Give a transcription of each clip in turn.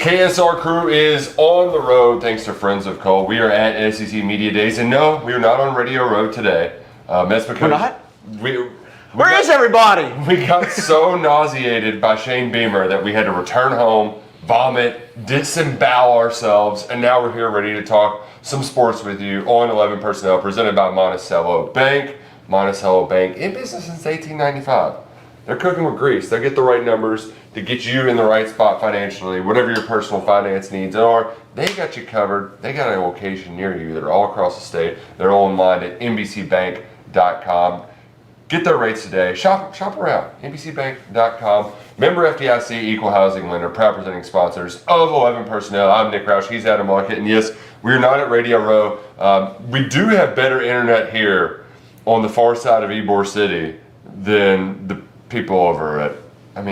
KSR crew is on the road thanks to Friends of Cole. We are at SEC Media Days, and no, we are not on Radio Row today. That's because We're not? Where is everybody? We got so nauseated by Shane Beamer that we had to return home, vomit, disembowel ourselves, and now we're here ready to talk some sports with you on 11 Personnel, presented by Monticello Bank. Monticello Bank, in business since 1895. They're cooking with grease. They get the right numbers to get you in the right spot financially, whatever your personal finance needs are. They got you covered. They got a location near you that are all across the state. They're online at nbcbank.com. Get their rates today. Shop around. nbcbank.com. Member FDIC, equal housing lender, proud presenting sponsors of 11 Personnel. I'm Nick Roush. He's Adam Luckett. And yes, we're not at Radio Row. We do have better internet here on the far side of Ybor City than the people over at, I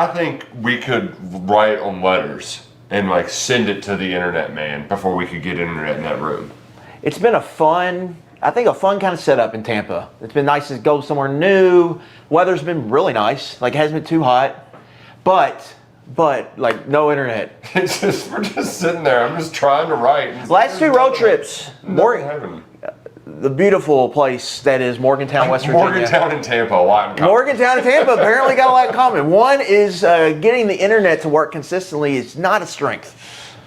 think we could write on letters and send it to the internet man before we could get internet in that room. It's been a fun kind of setup in Tampa. It's been nice to go somewhere new. Weather's been really nice. It hasn't been too hot, but no internet. We're just sitting there. I'm just trying to write. Last two road trips, the beautiful place that is Morgantown, West Virginia. Morgantown and Tampa, a lot in common. Morgantown and Tampa apparently got a lot in common. One is getting the internet to work consistently is not a strength.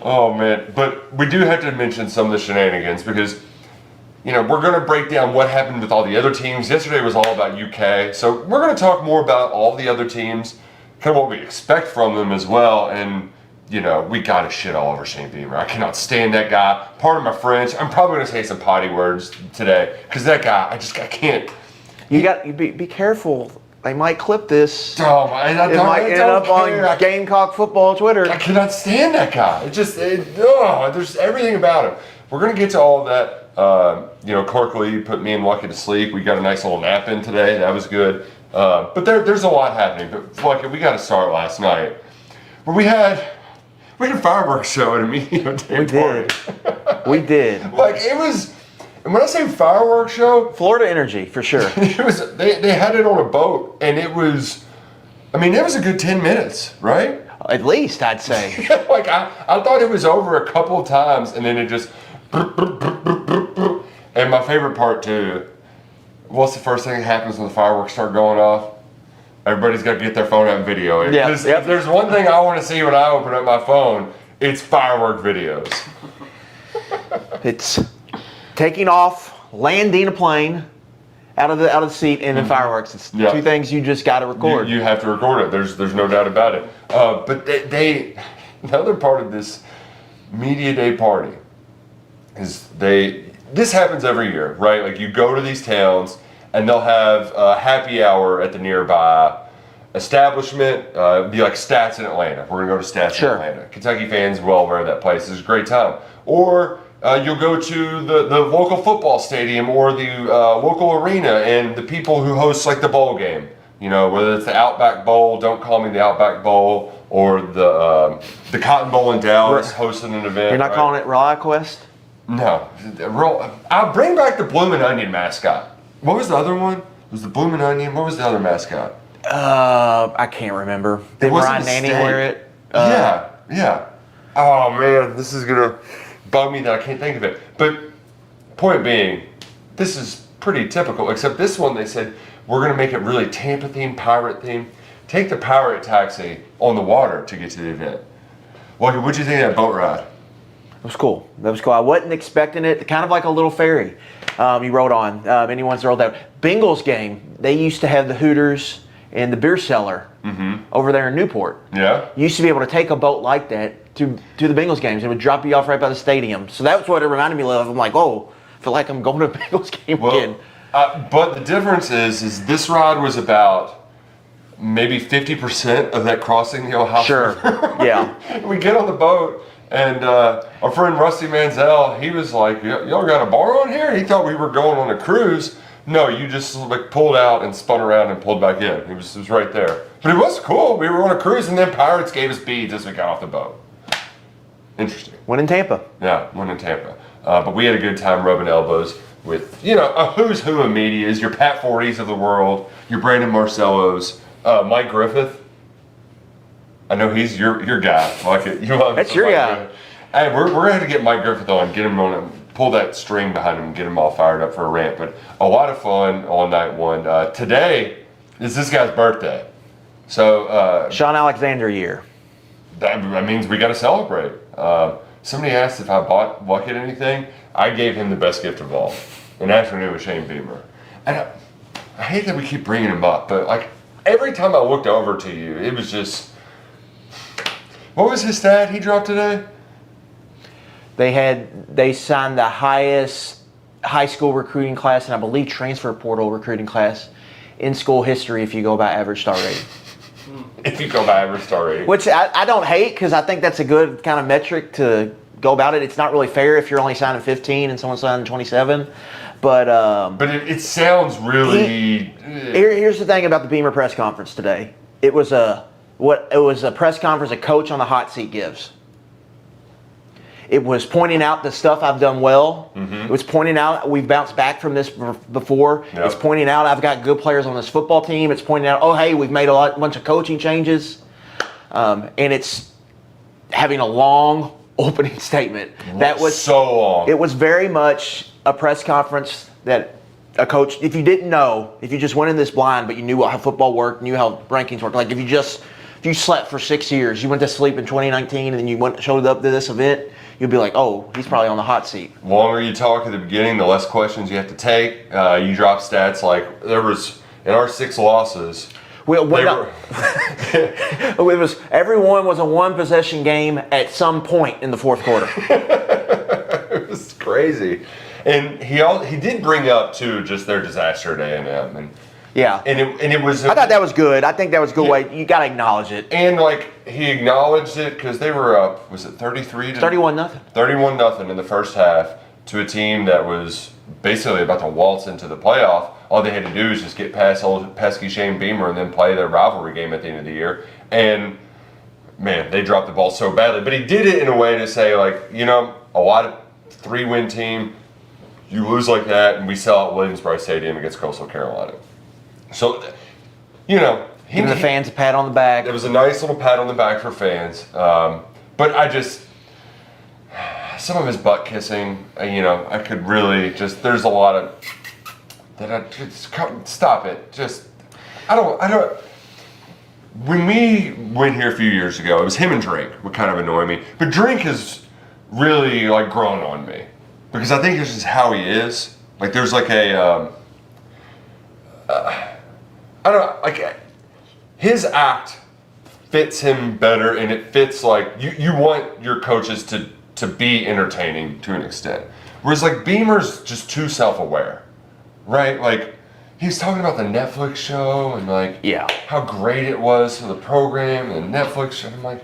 Oh man, but we do have to mention some of the shenanigans because, we're going to break down what happened with all the other teams. Yesterday was all about UK, so we're going to talk more about all the other teams, kind of what we expect from them as well, and we got to shit all over Shane Beamer. I cannot stand that guy. Pardon my French. I'm probably going to say some potty words today because that guy, I can't. You got to be careful. They might clip this. Oh, it might end up on Gamecock Football Twitter. I cannot stand that guy. There's everything about him. We're going to get to all of that. Clark Lee put me and Lucky to sleep. We got a nice little nap in today. That was good. But there's a lot happening. But Lucky, we got to start last night where we had a fireworks show at a media day party. We did. It was, and when I say fireworks show, Florida Energy for sure. It was. They had it on a boat, and it was. It was a good 10 minutes, right? At least I'd say. I thought it was over a couple of times, and then it just. And my favorite part too. What's the first thing that happens when the fireworks start going off? Everybody's got to get their phone out and video it. Yeah. If there's one thing I want to see when I open up my phone, it's firework videos. It's taking off, landing a plane out of the seat, and then fireworks. It's two things you just got to record. You have to record it. There's no doubt about it. But the other part of this media day party is this happens every year, right? You go to these towns and they'll have a happy hour at the nearby establishment. Be like Stats in Atlanta. We're gonna go to Stats in Atlanta. Kentucky fans well aware of that place. It's a great time. Or you'll go to the local football stadium or the local arena, and the people who host the bowl game. Whether it's the Outback Bowl, don't call me the Outback Bowl, or the Cotton Bowl in Dallas hosting an event. You're not calling it ReliaQuest? No. I'll bring back the Bloomin' Onion mascot. What was the other one? It was the Bloomin' Onion. What was the other mascot? I can't remember. Did Ryan Nanny wear it? Yeah. Oh man, this is gonna bug me that I can't think of it. But point being, this is pretty typical. Except this one, they said we're gonna make it really Tampa themed, pirate themed. Take the pirate taxi on the water to get to the event. Well, what'd you think of that boat ride? It was cool. I wasn't expecting it. Kind of like a little ferry. You rode on. Anyone's rolled out. Bengals game. They used to have the Hooters and the beer cellar over there in Newport. Yeah. You used to be able to take a boat like that to the Bengals games. It would drop you off right by the stadium. So that was what it reminded me of. I'm like, oh, I feel like I'm going to a Bengals game again. But the difference is this ride was about maybe 50% of that crossing the Ohio. Sure. Yeah. We get on the boat. And our friend Rusty Manziel, he was like, y'all got a bar on here? He thought we were going on a cruise. No, you just pulled out and spun around and pulled back in. It was right there. But it was cool. We were on a cruise, and then Pirates gave us beads as we got off the boat. Interesting. One in Tampa. Yeah, one in Tampa. But we had a good time rubbing elbows with, a who's who of medias, your Pat Forties of the world, your Brandon Marcellos, Mike Griffith. I know he's your guy. Luckett. You love That's your guy. Hey, we're gonna have to get Mike Griffith on, get him on, pull that string behind him, get him all fired up for a rant. But a lot of fun on night one. Today is this guy's birthday, so Sean Alexander year. that means we got to celebrate. Somebody asked if I bought Luckett anything. I gave him the best gift of all, an afternoon with Shane Beamer. And I hate that we keep bringing him up, but like every time I looked over to you, it was just. What was his stat he dropped today? They signed the highest high school recruiting class and I believe transfer portal recruiting class in school history if you go by average star rating. If you go by average star rating. Which I don't hate because I think that's a good kind of metric to go about it. It's not really fair if you're only signing 15 and someone's signing 27. But it sounds really. Here's the thing about the Beamer press conference today. It was a press conference a coach on the hot seat gives. It was pointing out the stuff I've done well. Mm-hmm. It was pointing out we've bounced back from this before. Yep. It's pointing out I've got good players on this football team. It's pointing out, oh, hey, we've made a bunch of coaching changes. And it's having a long opening statement. That was so long. It was very much a press conference that a coach, if you didn't know, if you just went in this blind, but you knew how football worked, knew how rankings worked, like if you slept for 6 years, you went to sleep in 2019 and then you showed up to this event, you'd be like, oh, he's probably on the hot seat. The longer you talk at the beginning, the less questions you have to take. You drop stats like there was, in our 6 losses, it was everyone was a 1-possession game at some point in the fourth quarter. It was crazy. And he did bring up, too, just their disaster at A&M. And yeah. And it was. I thought that was good. I think that was a good way. You got to acknowledge it. And, he acknowledged it because they were up, was it 33? 31-0. 31-0 in the first half to a team that was basically about to waltz into the playoff. All they had to do is just get past old pesky Shane Beamer and then play their rivalry game at the end of the year. And, man, they dropped the ball so badly. But he did it in a way to say, a lot of 3-win team, you lose like that, and we sell out Williams-Brice Stadium against Coastal Carolina. So, giving the fans a pat on the back. It was a nice little pat on the back for fans. But I just, some of his butt kissing, I could really just, there's a lot of, stop it. Just, I don't, when we went here a few years ago, it was him and Drake would kind of annoy me. But Drake has really, grown on me. Because I think this is how he is. There's his act fits him better, and it fits you want your coaches to be entertaining to an extent. Whereas Beamer's just too self-aware, right? He's talking about the Netflix show and how great it was for the program and the Netflix show. I'm like,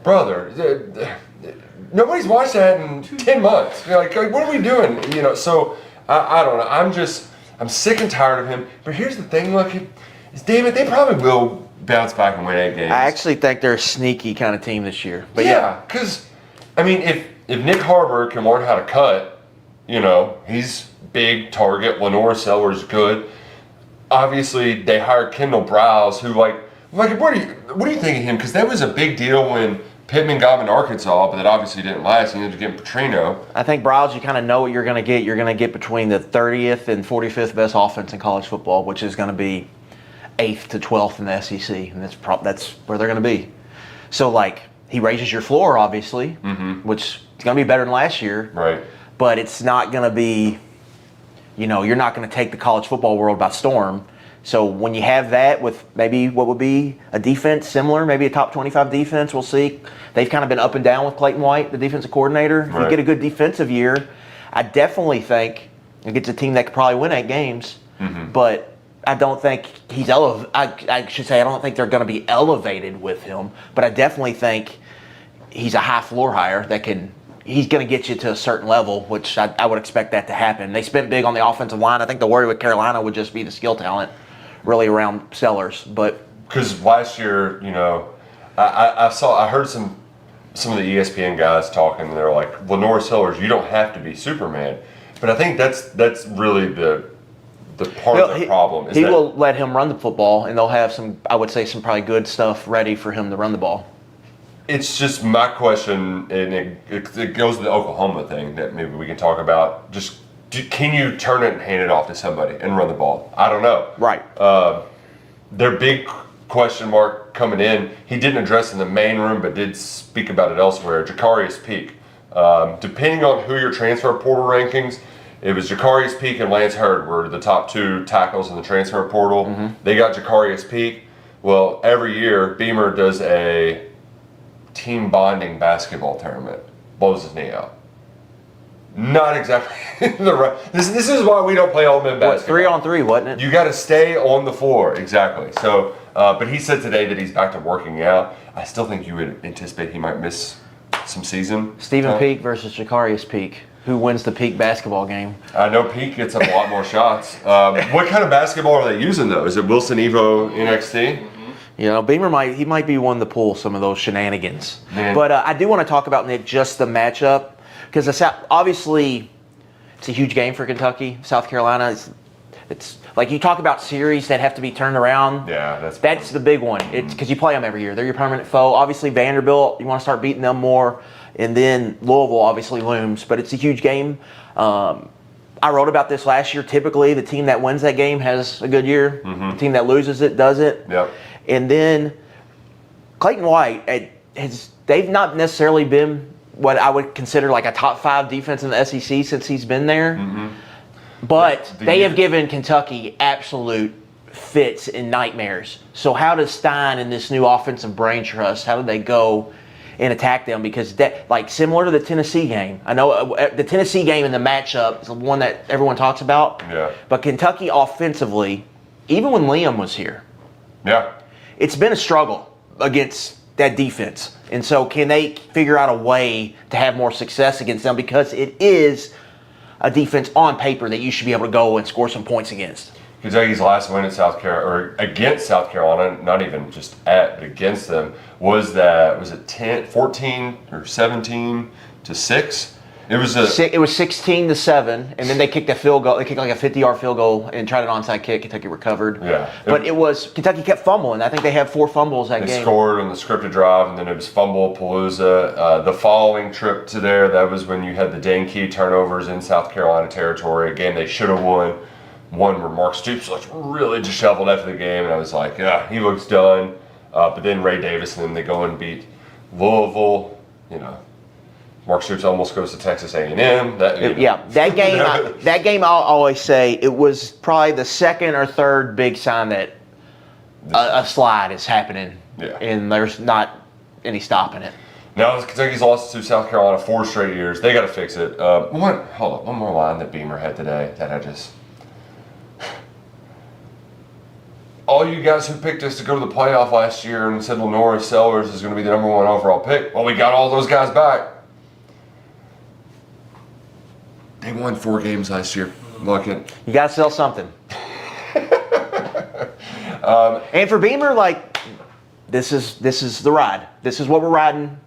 brother, nobody's watched that in 10 months. What are we doing? So I don't know. I'm sick and tired of him. But here's the thing, damn it, they probably will bounce back and win 8 games. I actually think they're a sneaky kind of team this year. But yeah, because, if Nick Harbour can learn how to cut, he's big, target, Lenore Sellers good. Obviously, they hired Kendall Browse, who, what do you think of him? Because that was a big deal when Pittman got him in Arkansas, but that obviously didn't last. You ended up getting Petrino. I think Browse, you kind of know what you're going to get. You're going to get between the 30th and 45th best offense in college football, which is going to be 8th to 12th in the SEC, and that's where they're going to be. So, he raises your floor, obviously, which is going to be better than last year. Right. But it's not going to be, you're not going to take the college football world by storm. So when you have that with maybe what would be a defense similar, maybe a top 25 defense, we'll see. They've kind of been up and down with Clayton White, the defensive coordinator. If you get a good defensive year, I definitely think it gets a team that could probably win 8 games. Mm-hmm. But I don't think he's I should say I don't think they're going to be elevated with him. But I definitely think he's a high floor hire that he's going to get you to a certain level, which I would expect that to happen. They spent big on the offensive line. I think the worry with Carolina would just be the skill talent. Really around Sellers, but because last year, I heard some of the ESPN guys talking, and they're like, Lenore Sellers, you don't have to be Superman, but I think that's really the the part of the problem. Is He that will let him run the football, and they'll have some, I would say, some probably good stuff ready for him to run the ball. It's just my question, and it goes to the Oklahoma thing that maybe we can talk about. Just can you turn it and hand it off to somebody and run the ball? I don't know. Right. Their big question mark coming in, he didn't address in the main room, but did speak about it elsewhere. Jacarius Peak. Depending on who your transfer portal rankings, it was Jacarius Peak and Lance Hurd were the top 2 tackles in the transfer portal. Mm-hmm. They got Jacarius Peak. Well, every year Beamer does a team bonding basketball tournament, blows his knee out. Not exactly the right. This is why we don't play all men basketball. 3-on-3, wasn't it? You got to stay on the floor, exactly. So, but he said today that he's back to working out. I still think you would anticipate he might miss some season. Stephen Peak versus Jacarius Peak. Who wins the Peak basketball game? I know Peak gets a lot more shots. What kind of basketball are they using though? Is it Wilson Evo NXT? You know, Beamer might be one to pull some of those shenanigans. Man. But I do want to talk about, Nick, just the matchup, because obviously it's a huge game for Kentucky, South Carolina. It's like you talk about series that have to be turned around. Yeah, that's the big one. It's because you play them every year. They're your permanent foe. Obviously, Vanderbilt, you want to start beating them more, and then Louisville obviously looms. But it's a huge game. I wrote about this last year. Typically, the team that wins that game has a good year. Mm-hmm. The team that loses it doesn't. Yep. And then Clayton White, they've not necessarily been what I would consider like a top 5 defense in the SEC since he's been there. Mm-hmm. But they have given Kentucky absolute fits and nightmares. So how does Stein and this new offensive brain trust, how do they go and attack them? Because that, like similar to the Tennessee game, I know the Tennessee game in the matchup is the one that everyone talks about. Yeah. But Kentucky offensively, even when Liam was here, yeah, it's been a struggle against that defense. And so can they figure out a way to have more success against them? Because it is a defense on paper that you should be able to go and score some points against. Kentucky's last win at against South Carolina, not even just at, but against them, was it 14 or 17 to 6? It was 16-7, and then they kicked a field goal. They kicked like a 50-yard field goal and tried an onside kick. Kentucky recovered. Yeah. But Kentucky kept fumbling. I think they had 4 fumbles that game. They scored on the scripted drive, and then it was fumble palooza. The following trip to there, that was when you had the Dane Key turnovers in South Carolina territory. A game they should have won. One where Mark Stoops looked really disheveled after the game, and I was like, yeah, he looks done. But then Ray Davis, and then they go and beat Louisville. You know, Mark Stoops almost goes to Texas A&M. That game. I'll always say it was probably the second or third big sign that a slide is happening, and there's not any stopping it. Now Kentucky's lost to South Carolina 4 straight years. They got to fix it. One more line that Beamer had today that I just. All you guys who picked us to go to the playoff last year and said Lenora Sellers is going to be the number 1 overall pick. Well, we got all those guys back. They won 4 games last year. Luckett. You got to sell something. And for Beamer, like, this is the ride. This is what we're riding.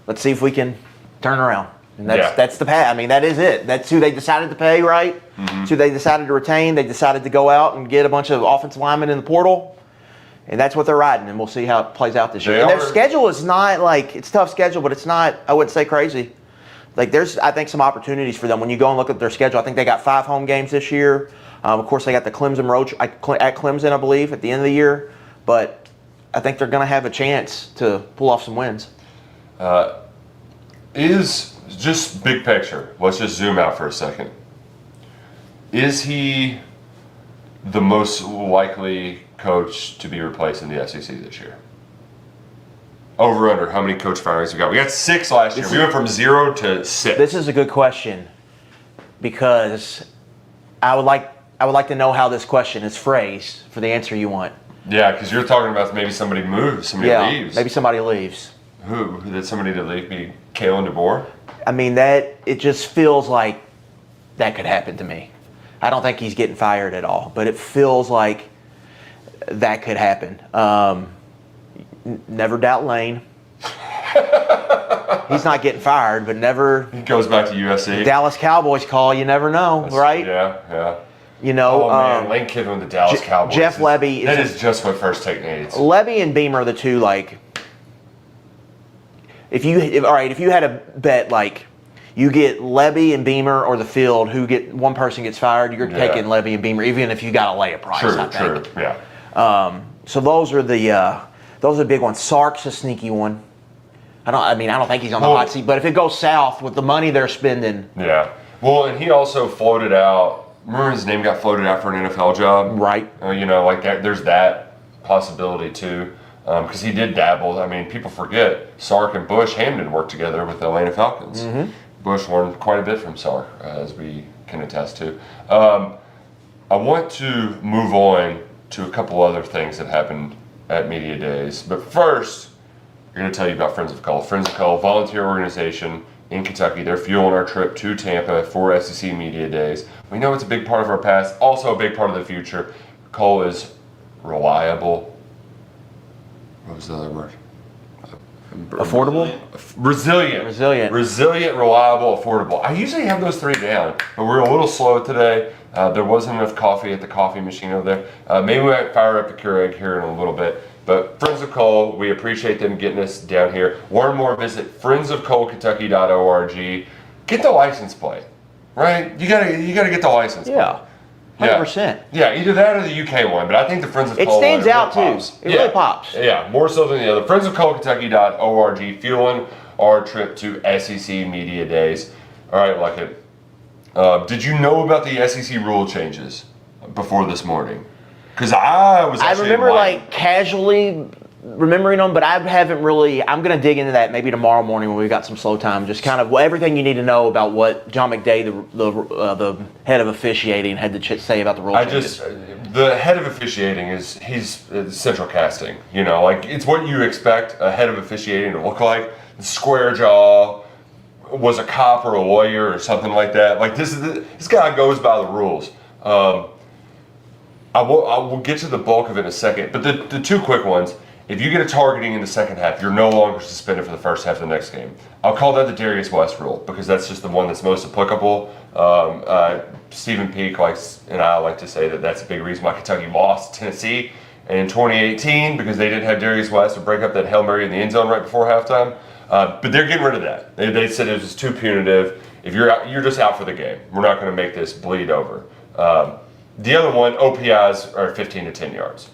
Let's see if we can turn around. And that's the path. I mean, that is it. That's who they decided to pay, right? Mm-hmm. That's who they decided to retain. They decided to go out and get a bunch of offensive linemen in the portal. And that's what they're riding, and we'll see how it plays out this year. And their schedule is not like, it's a tough schedule, but it's not, I wouldn't say crazy. Like, there's, I think, some opportunities for them. When you go and look at their schedule, I think they got 5 home games this year. Of course, they got the Clemson Roach at Clemson, I believe, at the end of the year. But I think they're going to have a chance to pull off some wins. Just big picture, let's just zoom out for a second. Is he the most likely coach to be replaced in the SEC this year? Over under, how many coach firings we got? We got 6 last year. We went from 0 to 6. This is a good question because I would like to know how this question is phrased for the answer you want. Yeah, because you're talking about maybe somebody moves, somebody leaves. Maybe somebody leaves. Who? Did somebody to leave be Kalen DeBoer? I mean, it just feels like that could happen to me. I don't think he's getting fired at all, but it feels like that could happen. Never doubt Lane. He's not getting fired, but never. He goes back to USC. Dallas Cowboys call, you never know, right? Yeah. You know, Oh man, Lane Kiffin with the Dallas Cowboys. Jeff Lebby. That is just what First Take needs. Lebby and Beamer are the two, like, if you had a bet, like, you get Lebby and Beamer or the field, one person gets fired, you're taking Lebby and Beamer, even if you got to lay a price, I think. True, yeah. So those are the big ones. Sark's a sneaky one. I don't think he's on the hot seat, but if it goes south with the money they're spending. Yeah. Well, and he also floated out. Remember his name got floated out for an NFL job? Right. You know, like that, there's that possibility too. Because he did dabble. I mean, people forget Sark and Bush Hamden worked together with the Atlanta Falcons. Mm-hmm. Bush learned quite a bit from Sark, as we can attest to. I want to move on to a couple other things that happened at Media Days. But first, we're going to tell you about Friends of Cole. Friends of Cole, volunteer organization in Kentucky. They're fueling our trip to Tampa for SEC Media Days. We know it's a big part of our past, also a big part of the future. Cole is reliable. What was the other word? Affordable? Resilient, reliable, affordable. I usually have those three down, but we're a little slow today. There wasn't enough coffee at the coffee machine over there. Maybe we might fire up the Keurig here in a little bit. But Friends of Cole, we appreciate them getting us down here. Learn more, visit friendsofcolekentucky.org. Get the license plate, right? You gotta get the license plate. Yeah. 100%. Yeah, either that or the UK one, but I think the Friends of Cole it stands one, out really too. It really pops. Yeah, more so than the other. Friendsofcolekentucky.org, fueling our trip to SEC Media Days. All right, Luckett. Did you know about the SEC rule changes before this morning? Because I remember like casually remembering them, but I haven't really. I'm going to dig into that maybe tomorrow morning when we've got some slow time. Just kind of everything you need to know about what John McDay, the head of officiating, had to say about the rule changes. The head of officiating he's central casting. You know, like it's what you expect a head of officiating to look like. Square jaw, was a cop or a lawyer or something like that. Like this guy goes by the rules. I will get to the bulk of it in a second, but the two quick ones. If you get a targeting in the second half, you're no longer suspended for the first half of the next game. I'll call that the Darius West rule because that's just the one that's most applicable. Stephen Peake and I like to say that that's a big reason why Kentucky lost Tennessee in 2018 because they didn't have Darius West to break up that Hail Mary in the end zone right before halftime. But they're getting rid of that. They said it was too punitive. If you're out, you're just out for the game. We're not going to make this bleed over. The other one, OPIs are 15 to 10 yards.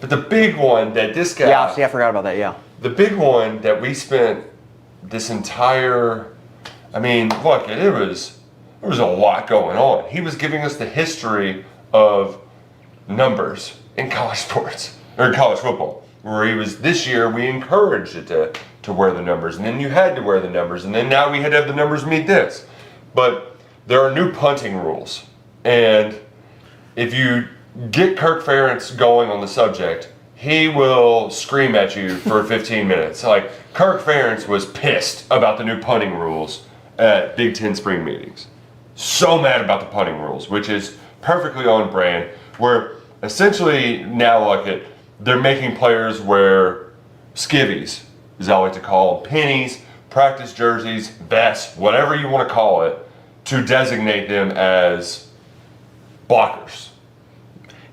But the big one that this guy... Yeah, see, I forgot about that, yeah. The big one that we spent this entire... I mean, look, there was a lot going on. He was giving us the history of numbers in college sports, or college football, where he was, this year, we encouraged it to wear the numbers, and then you had to wear the numbers, and then now we had to have the numbers meet this. But there are new punting rules, and if you get Kirk Ferentz going on the subject, he will scream at you for 15 minutes. Like, Kirk Ferentz was pissed about the new punting rules at Big Ten spring meetings. So mad about the punting rules, which is perfectly on brand, where essentially now, like, they're making players wear skivvies, as I like to call them, pennies, practice jerseys, vests, whatever you want to call it, to designate them as blockers.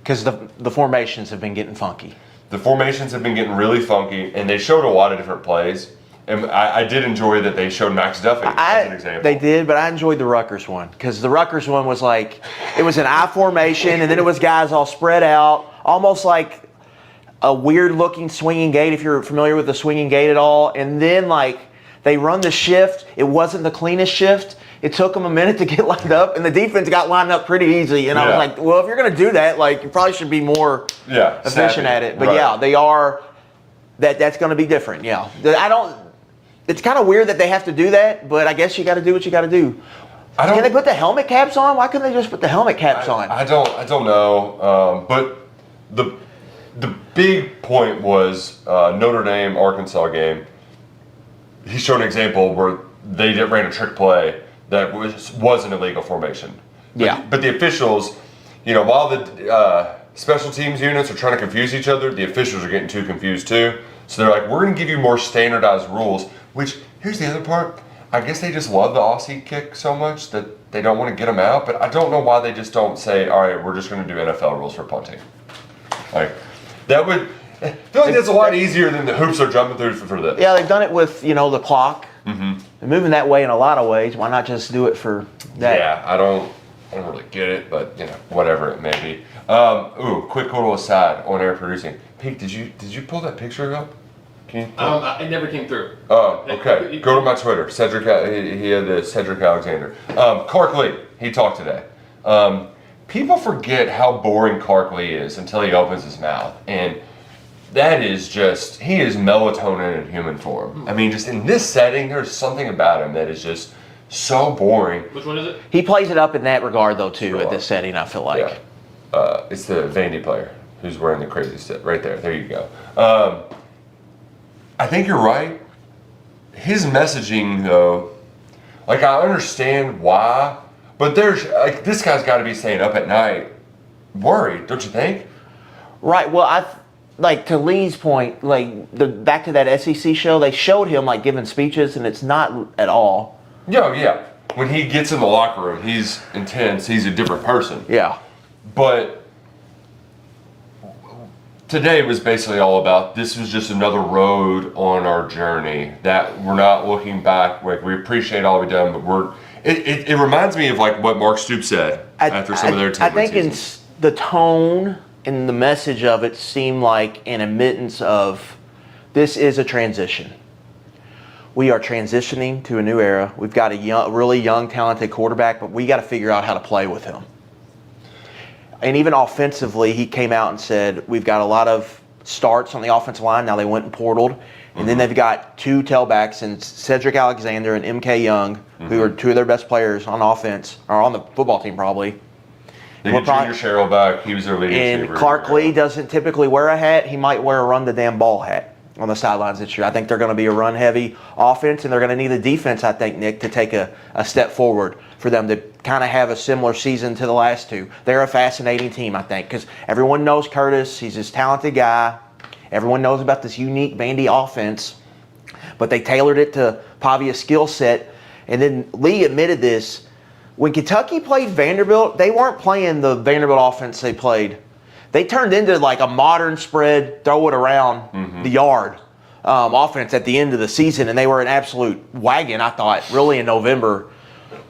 Because the formations have been getting funky. The formations have been getting really funky, and they showed a lot of different plays. And I did enjoy that they showed Max Duffy as an example. They did, but I enjoyed the Rutgers one. Because the Rutgers one was like, it was an I formation, and then it was guys all spread out, almost like a weird-looking swinging gate, if you're familiar with the swinging gate at all. And then, like, they run the shift. It wasn't the cleanest shift. It took them a minute to get lined up, and the defense got lined up pretty easy. And I was like, well, if you're going to do that, like, you probably should be more efficient at it. But yeah, they are. That's going to be different. Yeah, It's kind of weird that they have to do that, but I guess you got to do what you got to do. Can they put the helmet caps on? Why couldn't they just put the helmet caps on? I don't know. But the big point was Notre Dame Arkansas game. He showed an example where they ran a trick play that was an illegal formation. But the officials, while the special teams units are trying to confuse each other, the officials are getting too confused too. So they're like, we're going to give you more standardized rules, which, here's the other part. I guess they just love the Aussie kick so much that they don't want to get him out. But I don't know why they just don't say, all right, we're just going to do NFL rules for punting. Like, that would, I feel like that's a lot easier than the hoops are jumping through for this. Yeah, they've done it with, the clock. Mm-hmm. They're moving that way in a lot of ways. Why not just do it for that? Yeah, I don't really get it, but whatever it may be. Quick little aside on air producing. Pete, did you pull that picture up? Can you? It never came through. Oh, okay. Go to my Twitter. Cedric, he had the Cedric Alexander. Clark Lee, he talked today. People forget how boring Clark Lee is until he opens his mouth, and that is just, he is melatonin in human form. I mean, just in this setting, there's something about him that is just so boring. Which one is it? He plays it up in that regard, though, too, at this setting, I feel like. Yeah. It's the Vandy player who's wearing the crazy stuff. Right there. There you go. I think you're right. His messaging, though, like, I understand why, but there's, like, this guy's got to be staying up at night worried, don't you think? Right. Well, like, to Lee's point, like, back to that SEC show, they showed him, like, giving speeches, and it's not at all. Yeah. When he gets in the locker room, he's intense. He's a different person. Yeah. But today was basically all about, this was just another road on our journey, that we're not looking back. Like, we appreciate all we've done, but it reminds me of, like, what Mark Stoops said after some of their team I think seasons. in the tone and the message of it seemed like an admittance of, this is a transition. We are transitioning to a new era. We've got a really young, talented quarterback, but we got to figure out how to play with him. And even offensively, he came out and said, we've got a lot of starts on the offensive line. Now they went and portaled. And then they've got two tailbacks, and Cedric Alexander and M.K. Young, who are two of their best players on offense, or on the football team probably. They get Junior Sherrill back. He was their leading receiver. And Clark Lee doesn't typically wear a hat. He might wear a run-the-damn-ball hat on the sidelines this year. I think they're going to be a run-heavy offense, and they're going to need a defense, I think, Nick, to take a step forward for them to kind of have a similar season to the last two. They're a fascinating team, I think, because everyone knows Curtis. He's this talented guy. Everyone knows about this unique Vandy offense, but they tailored it to Pavia's skill set. And then Lee admitted this. When Kentucky played Vanderbilt, they weren't playing the Vanderbilt offense they played. They turned into like a modern spread, throw it around the yard offense at the end of the season, and they were an absolute wagon, I thought, really in November.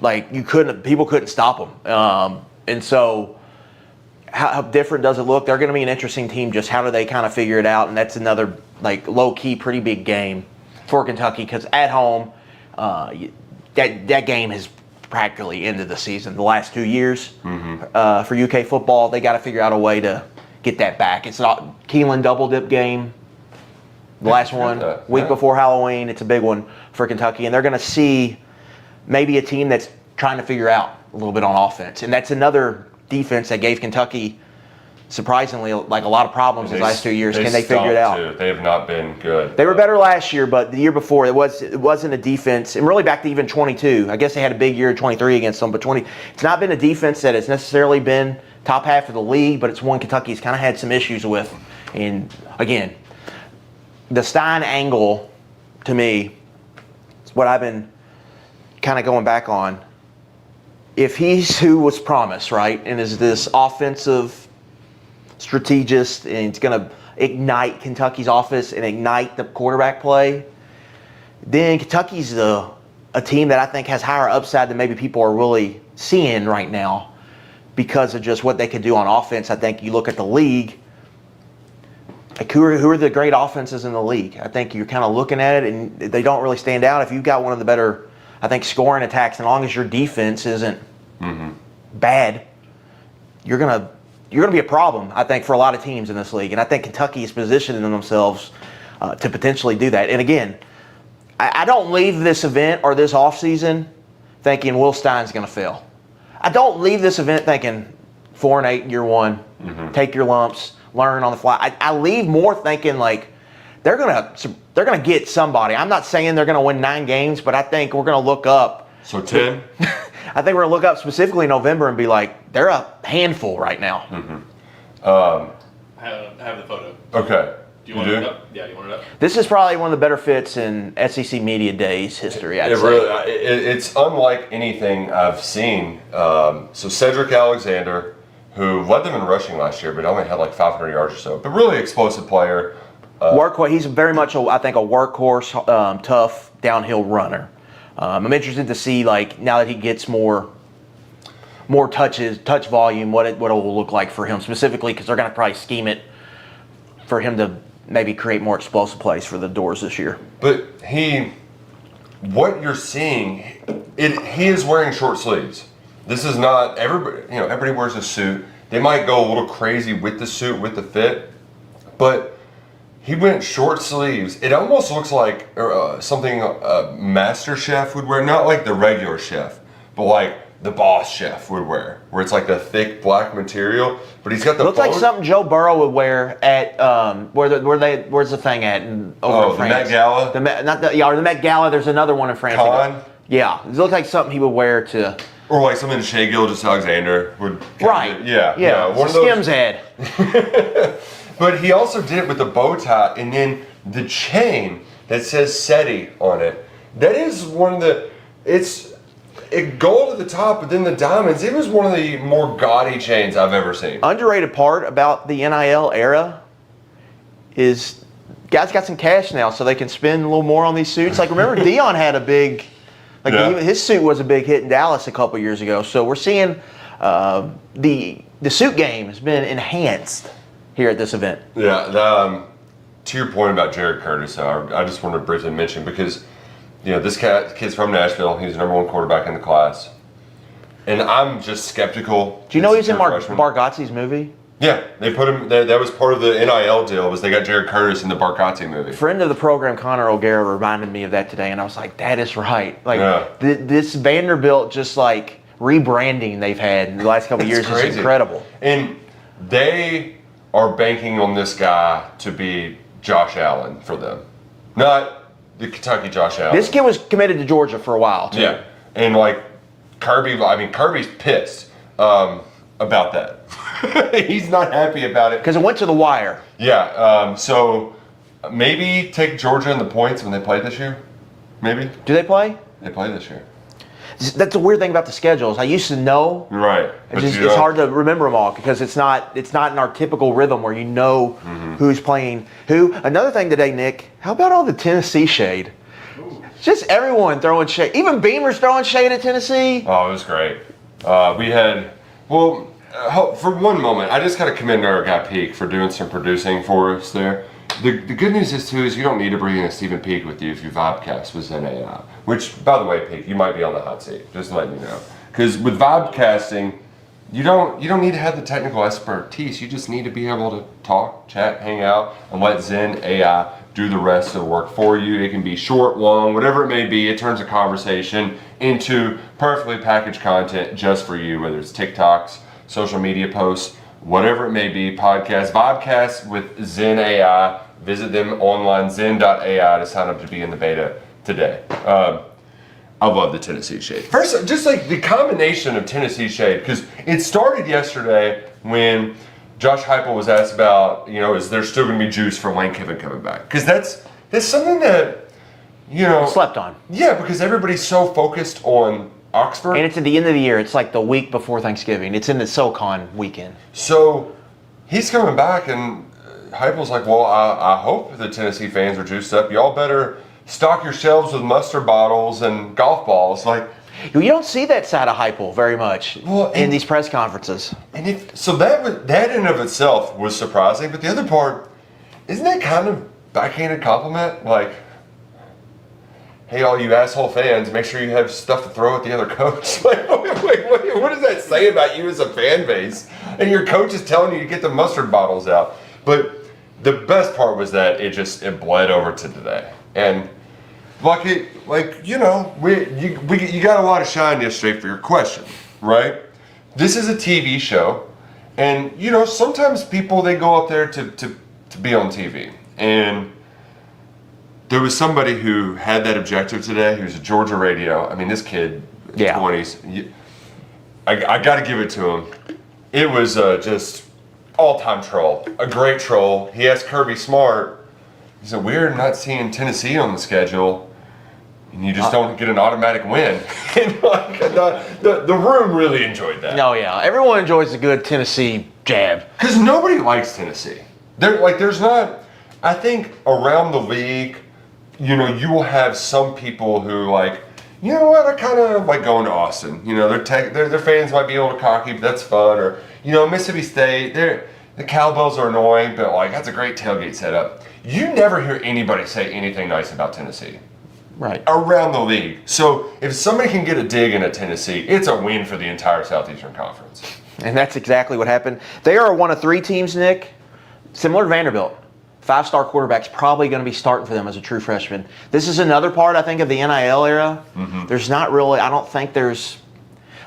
Like, people couldn't stop them. And so how different does it look? They're going to be an interesting team. Just how do they kind of figure it out? And that's another, like, low-key, pretty big game for Kentucky, because at home, that game has practically ended the season. The last 2 years for UK football, they got to figure out a way to get that back. It's not Keelan double-dip game. The last one, week before Halloween, it's a big one for Kentucky. And they're going to see maybe a team that's trying to figure out a little bit on offense. And that's another defense that gave Kentucky, surprisingly, like a lot of problems the last 2 years. Can they figure it out? Too. They have not been good. They were better last year, but the year before, it wasn't a defense. And really back to even 22. I guess they had a big year 23 against them, but 20. It's not been a defense that has necessarily been top half of the league, but it's one Kentucky's kind of had some issues with. And again, the Stein angle, to me, is what I've been kind of going back on. If he's who was promised, right, and is this offensive strategist, and it's going to ignite Kentucky's offense and ignite the quarterback play, then Kentucky's a team that I think has higher upside than maybe people are really seeing right now because of just what they can do on offense. I think you look at the league, like who are the great offenses in the league? I think you're kind of looking at it, and they don't really stand out. If you've got one of the better, I think, scoring attacks, as long as your defense isn't bad, you're gonna be a problem, I think, for a lot of teams in this league. And I think Kentucky is positioning themselves to potentially do that. And again, I don't leave this event or this offseason thinking Will Stein's going to fail. I don't leave this event thinking 4-8 in year one, take your lumps, learn on the fly. I leave more thinking like they're gonna get somebody. I'm not saying they're gonna win 9 games, but I think we're gonna look up. So 10? I think we're gonna look up specifically in November and be like, they're a handful right now. I have the photo. Okay. Do you want it up? Yeah, you want it up? This is probably one of the better fits in SEC Media Days history, I'd say. Really, it's unlike anything I've seen. So Cedric Alexander, who led them in rushing last year, but only had like 500 yards or so, but really explosive player. Workhorse. He's very much, I think, a workhorse, tough downhill runner. I'm interested to see, like, now that he gets more touch volume, what it will look like for him specifically, because they're going to probably scheme it for him to maybe create more explosive plays for the Doors this year. But what you're seeing, he is wearing short sleeves. This is not everybody. Everybody wears a suit. They might go a little crazy with the suit, with the fit, but he went short sleeves. It almost looks like something a master chef would wear, not like the regular chef, but like the boss chef would wear, where it's like a thick black material, but he's got the. Looks like something Joe Burrow would wear at where's the thing at over in France? The Met Gala. Or the Met Gala. There's another one in France. Con? Yeah, it looks like something he would wear to. Or like something Shea Gilgeous-Alexander would. Right. Yeah. One of those. Skims head. But he also did it with the bow tie and then the chain that says SETI on it. That is one of the. It's gold at the top, but then the diamonds. It was one of the more gaudy chains I've ever seen. Underrated part about the NIL era is guys got some cash now, so they can spend a little more on these suits. Like, remember Dion had a big, his suit was a big hit in Dallas a couple years ago. So we're seeing the suit game has been enhanced here at this event. Yeah. To your point about Jared Curtis, I just wanted to briefly mention because. This kid's from Nashville. He's the #1 quarterback in the class. And I'm just skeptical. Do you know he's in Bargatze's movie? Yeah, they put him, that was part of the NIL deal, was they got Jared Curtis in the Bargatze movie. Friend of the program, Connor O'Gara, reminded me of that today, and I was like, that is right. Like, this Vanderbilt just like rebranding they've had in the last couple of years is incredible. And they are banking on this guy to be Josh Allen for them. Not the Kentucky Josh Allen. This kid was committed to Georgia for a while, too. Yeah. And like Kirby's pissed about that. He's not happy about it. Because it went to the wire. Yeah. So maybe take Georgia in the points when they play this year. Maybe. Do they play? They play this year. That's the weird thing about the schedules. I used to know. Right. It's hard to remember them all because it's not in our typical rhythm where you know who's playing who. Another thing today, Nick, how about all the Tennessee shade? Just everyone throwing shade. Even Beamer's throwing shade at Tennessee. Oh, it was great. We had, for one moment, I just got to commend our guy Peak for doing some producing for us there. The good news is, too, is you don't need to bring in Stephen Peak with you if you Vibecast with Zen AI. Which, by the way, Peak, you might be on the hot seat. Just letting you know. Because with Vibecasting, you don't need to have the technical expertise. You just need to be able to talk, chat, hang out, and let Zen AI do the rest of the work for you. It can be short, long, whatever it may be. It turns a conversation into perfectly packaged content just for you, whether it's TikToks, social media posts, whatever it may be, podcast, Vibecast with Zen AI. Visit them online, zen.ai, to sign up to be in the beta today. I love the Tennessee shade. First, just like the combination of Tennessee shade, because it started yesterday when Josh Heupel was asked about, is there still going to be juice for Lane Kiffin coming back? Because that's something that, slept on. Yeah, because everybody's so focused on Oxford. And it's at the end of the year. It's like the week before Thanksgiving. It's in the SoCon weekend. So he's coming back, and Heupel's like, well, I hope the Tennessee fans are juiced up. Y'all better stock your shelves with mustard bottles and golf balls. Like, you don't see that side of Heupel very much in these press conferences. And that in of itself was surprising. But the other part, isn't that kind of backhanded compliment? Like, hey, all you asshole fans, make sure you have stuff to throw at the other coach. Like, what does that say about you as a fan base? And your coach is telling you to get the mustard bottles out. But the best part was that it bled over to today. And you got a lot of shine yesterday for your question, right? This is a TV show, and sometimes people, they go up there to be on TV. And there was somebody who had that objective today. He was at Georgia radio. I mean, this kid, 20s. I got to give it to him. It was just all-time troll, a great troll. He asked Kirby Smart, he said, we're not seeing Tennessee on the schedule, and you just don't get an automatic win. And like, the room really enjoyed that. No, yeah. Everyone enjoys a good Tennessee jab. Because nobody likes Tennessee. There's not, I think around the league, you will have some people who like, you know what, I kind of like going to Austin. Their fans might be a little cocky, but that's fun. Or, Mississippi State, the cowbells are annoying, but like that's a great tailgate setup. You never hear anybody say anything nice about Tennessee. Right. Around the league. So if somebody can get a dig in at Tennessee, it's a win for the entire Southeastern Conference. And that's exactly what happened. They are one of 3 teams, Nick, similar to Vanderbilt. 5-star quarterback's probably going to be starting for them as a true freshman. This is another part, I think, of the NIL era. Mm-hmm. There's not really, I don't think there's,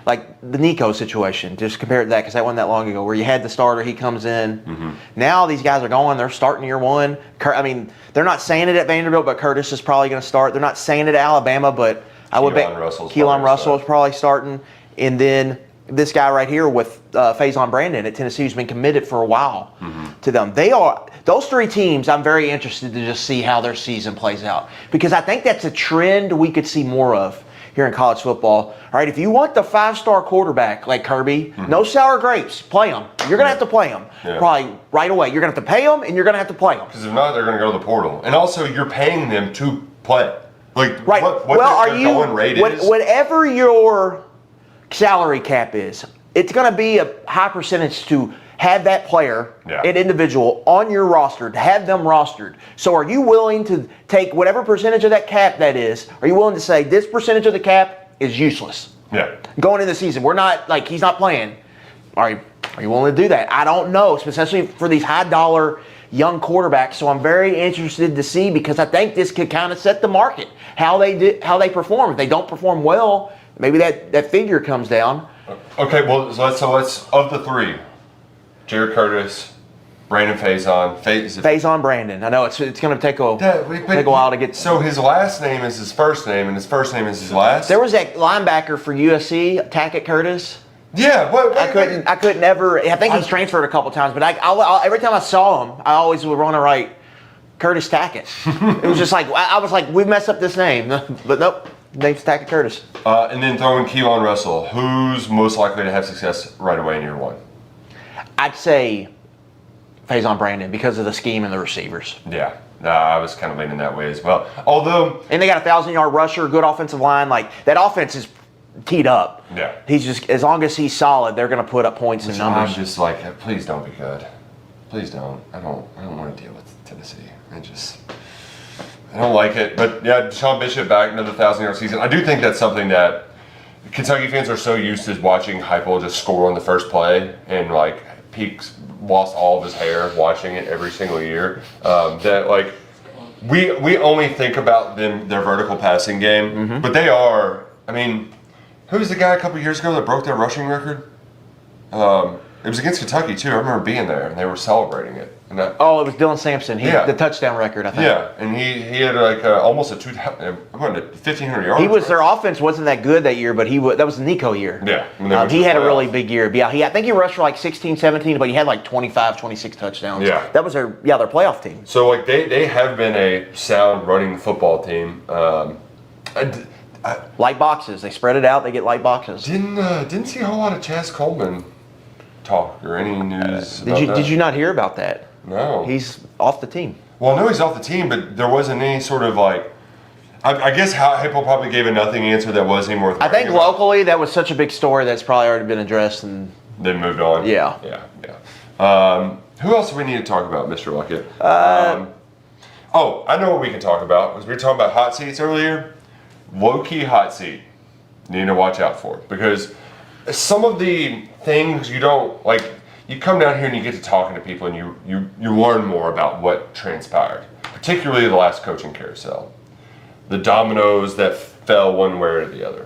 like the Nico situation, just compare it to that, because that wasn't that long ago, where you had the starter, he comes in. Mm-hmm. Now these guys are going, they're starting year one. I mean, they're not saying it at Vanderbilt, but Curtis is probably going to start. They're not saying it at Alabama, but I would bet Keelan Russell is probably starting. And then this guy right here with Faison Brandon at Tennessee, who's been committed for a while to them. Those 3 teams, I'm very interested to just see how their season plays out, because I think that's a trend we could see more of here in college football. All right, if you want the 5-star quarterback like Kirby, no sour grapes, play them. You're going to have to play them probably right away. You're going to have to pay them, and you're going to have to play them. Because if not, they're going to go to the portal. And also, you're paying them to play. Like, right. What their going rate is. Whatever your salary cap is, it's going to be a high percentage to have that player, an individual, on your roster, to have them rostered. So are you willing to take whatever percentage of that cap that is, are you willing to say this percentage of the cap is useless? Yeah. Going into the season, we're not, like, he's not playing. Are you willing to do that? I don't know, especially for these high-dollar young quarterbacks. So I'm very interested to see, because I think this could kind of set the market, how they perform. If they don't perform well, maybe that figure comes down. Okay, well, so let's of the 3. Jared Curtis, Brandon Faison. Faison Brandon. I know it's going to take a while to get. So his last name is his first name, and his first name is his last. There was that linebacker for USC, Tackett Curtis. Yeah, I couldn't ever. I think he's transferred a couple times, but every time I saw him, I always would want to write Curtis Tackett. It was just like I was like, we messed up this name, but nope. Name's Tackett Curtis. And then throw in Keelan Russell. Who's most likely to have success right away in year 1? I'd say Faison Brandon, because of the scheme and the receivers. Yeah, I was kind of leaning that way as well. Although, and they got a 1,000-yard rusher, good offensive line. Like, that offense is teed up. Yeah. He's just, as long as he's solid, they're going to put up points and numbers. I'm just like, please don't be good. Please don't. I don't want to deal with Tennessee. I don't like it. But yeah, Sean Bishop back into the 1,000-yard season. I do think that's something that Kentucky fans are so used to watching Heupel just score on the first play, and like Peaks lost all of his hair watching it every single year. That like we only think about their vertical passing game, but they are. I mean, who was the guy a couple years ago that broke their rushing record? It was against Kentucky too. I remember being there and they were celebrating it. And it was Dylan Sampson. The touchdown record, I think. Yeah, and he had like almost a 1,500 yards. He was their offense wasn't that good that year, but that was the Nico year. Yeah, he had a really big year. Yeah, I think he rushed for like 16, 17, but he had like 25, 26 touchdowns. Yeah, that was their playoff team. So like they have been a sound running football team. Light boxes. They spread it out. They get light boxes. Didn't see a whole lot of Chaz Coleman talk or any news. Did you not hear about that? No. He's off the team. Well, no, he's off the team, but there wasn't any sort of like. I guess Heupel probably gave a nothing answer that wasn't even worth. I think locally that was such a big story that's probably already been addressed and then moved on. Yeah. Who else do we need to talk about, Mr. Luckett? I know what we can talk about because we were talking about hot seats earlier. Low-key hot seat. Need to watch out for because some of the things you don't like. You come down here and you get to talking to people and you learn more about what transpired, particularly the last coaching carousel. The dominoes that fell one way or the other.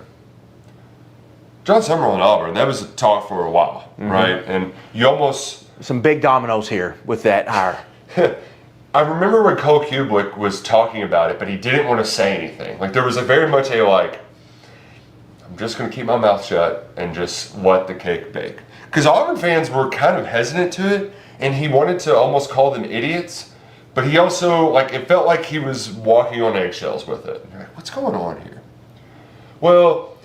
John Summerall and Auburn, that was a talk for a while, right? And you almost... Some big dominoes here with that hire. I remember when Cole Kublik was talking about it, but he didn't want to say anything. Like there was very much a like, I'm just going to keep my mouth shut and just let the cake bake. because Auburn fans were kind of hesitant to it, and he wanted to almost call them idiots, but he also, like, it felt like he was walking on eggshells with it. You're like, what's going on here? Well,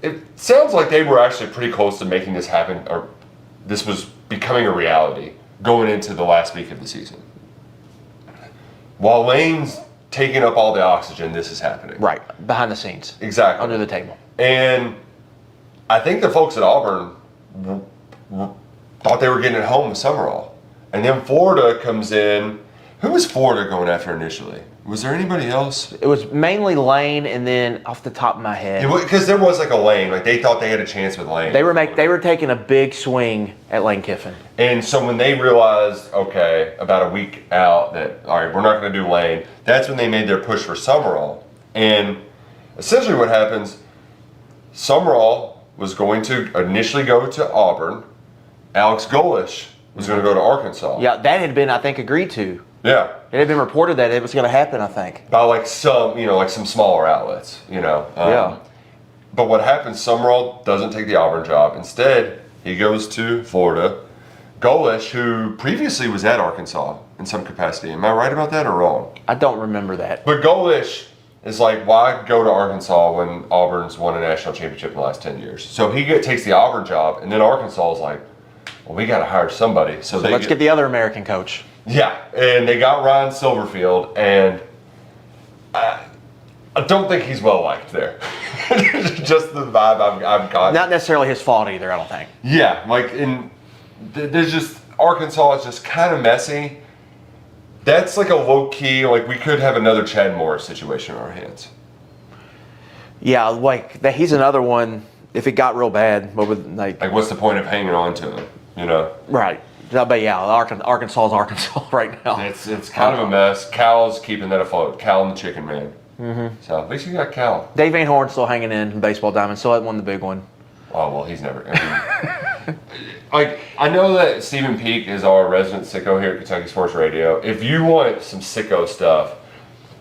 it sounds like they were actually pretty close to making this happen, or this was becoming a reality going into the last week of the season. While Lane's taking up all the oxygen, this is happening. Right, behind the scenes. Exactly. Under the table. And I think the folks at Auburn thought they were getting it home with Summerall. And then Florida comes in. Who was Florida going after initially? Was there anybody else? It was mainly Lane, and then off the top of my head, Because there was like a Lane. Like they thought they had a chance with Lane. they were taking a big swing at Lane Kiffin. And so when they realized, okay, about a week out that, all right, we're not going to do Lane, that's when they made their push for Summerall. And essentially what happens, Summerall was going to initially go to Auburn. Alex Golish was going to go to Arkansas. Yeah, that had been, I think, agreed to. Yeah. It had been reported that it was going to happen, I think. By like some, like some smaller outlets, Yeah. But what happens, Summerall doesn't take the Auburn job. Instead, he goes to Florida. Golish, who previously was at Arkansas in some capacity. Am I right about that or wrong? I don't remember that. But Golish is like, why go to Arkansas when Auburn's won a national championship in the last 10 years? So he takes the Auburn job, and then Arkansas is like, well, we got to hire somebody. So Let's get the other American coach. Yeah, and they got Ryan Silverfield, and I don't think he's well liked there. Just the vibe I've got. Not necessarily his fault either, I don't think. Yeah, like there's just Arkansas is just kind of messy. That's like a low key. Like we could have another Chad Morris situation in our hands. Yeah, like that. He's another one. If it got real bad, what would Like what's the point of hanging on to him? Right. But yeah, Arkansas is Arkansas right now. It's kind of a mess. Cal's keeping that afloat. Cal and the Chicken Man. Mm-hmm. So at least you got Cal. Dave Van Horn's still hanging in baseball diamond. Still hadn't won the big one. Oh well, he's never. Like I know that Stephen Peak is our resident sicko here at Kentucky Sports Radio. If you want some sicko stuff,